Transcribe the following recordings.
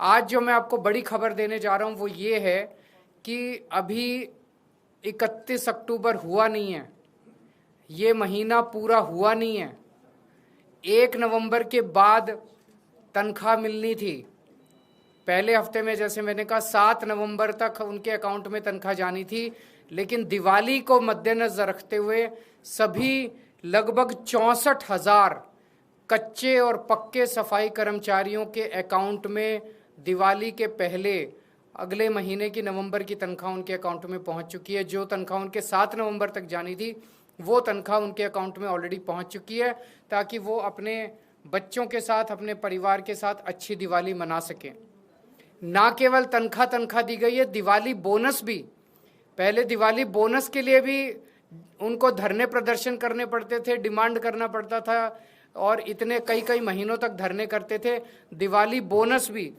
आज जो मैं आपको बड़ी खबर देने जा रहा हूं वो ये है कि अभी 31 अक्टूबर हुआ नहीं है, ये महीना पूरा हुआ नहीं है। 1 नवंबर के बाद तनख्वाह मिलनी थी। पहले हफ्ते में जैसे मैंने कहा 7 नवंबर तक उनके अकाउंट में तनख्वाह जानी थी, लेकिन दिवाली को मद्देनजर रखते हुए सभी लगभग 64,000 कच्चे और पक्के सफाई कर्मचारियों के अकाउंट में दिवाली के पहले अगले महीने की नवंबर की तनख्वाह उनके अकाउंट में पहुंच चुकी है। जो तनख्वाह उनके 7 नवंबर तक जानी थी वो तनख्वाह उनके अकाउंट में ऑलरेडी पहुंच चुकी है, ताकि वो अपने बच्चों के साथ, अपने परिवार के साथ अच्छी दिवाली मना सकें। ना केवल तनख्वाह दी गई है, दिवाली बोनस भी। पहले दिवाली बोनस के लिए भी उनको धरने प्रदर्शन करने पड़ते थे, डिमांड करना पड़ता था और इतने कई महीनों तक धरने करते थे। दिवाली बोनस भी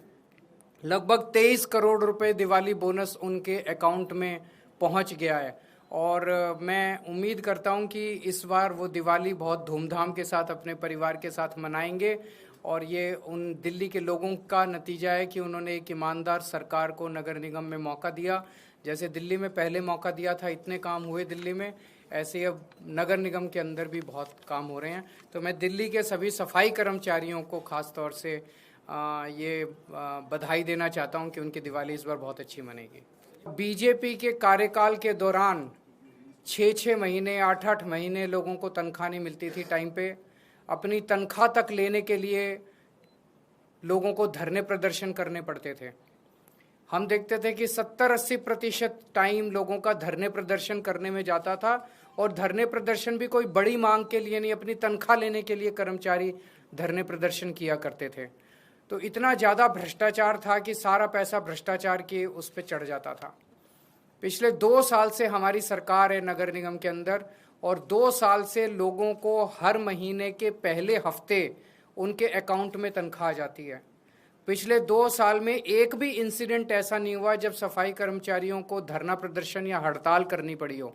लगभग 23 करोड़ रुपए दिवाली बोनस उनके अकाउंट में पहुंच गया है। और मैं उम्मीद करता हूं कि इस बार वो दिवाली बहुत धूमधाम के साथ अपने परिवार के साथ मनाएंगे। और ये उन दिल्ली के लोगों का नतीजा है कि उन्होंने एक ईमानदार सरकार को नगर निगम में मौका दिया। जैसे दिल्ली में पहले मौका दिया था, इतने काम हुए दिल्ली में, ऐसे अब नगर निगम के अंदर भी बहुत काम हो रहे हैं। तो मैं दिल्ली के सभी सफाई कर्मचारियों को खास तौर से बधाई देना चाहता हूं कि उनकी दिवाली इस बार बहुत अच्छी मनेगी। बीजेपी के कार्यकाल के दौरान 6-6 महीने, 8-8 महीने लोगों को तनख्वाह नहीं मिलती थी टाइम पे। अपनी तनख्वाह तक लेने के लिए लोगों को धरने प्रदर्शन करने पड़ते थे। हम देखते थे कि 70-80% टाइम लोगों का धरने प्रदर्शन करने में जाता था, और धरने प्रदर्शन भी कोई बड़ी मांग के लिए नहीं, अपनी तनख्वाह लेने के लिए कर्मचारी धरने प्रदर्शन किया करते थे। तो इतना ज़्यादा भ्रष्टाचार था कि सारा पैसा भ्रष्टाचार के उस पर चढ़ जाता था। पिछले 2 साल से हमारी सरकार है नगर निगम के अंदर, और 2 साल से लोगों को हर महीने के पहले हफ्ते उनके अकाउंट में तनख्वाह जाती है। पिछले 2 साल में एक भी इंसिडेंट ऐसा नहीं हुआ जब सफाई कर्मचारियों को धरना प्रदर्शन या हड़ताल करनी पड़ी हो।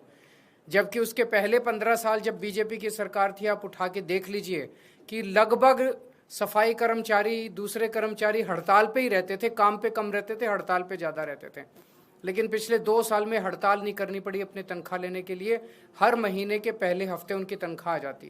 जबकि उसके पहले 15 साल जब बीजेपी की सरकार थी, आप उठा के देख लीजिए कि लगभग सफाई कर्मचारी, दूसरे कर्मचारी हड़ताल पे ही रहते थे, काम पे कम रहते थे, हड़ताल पे ज़्यादा रहते थे। लेकिन पिछले 2 साल में हड़ताल नहीं करनी पड़ी अपनी तनख्वाह लेने के लिए। हर महीने के पहले हफ्ते उनकी तनख्वाह आ जाती है।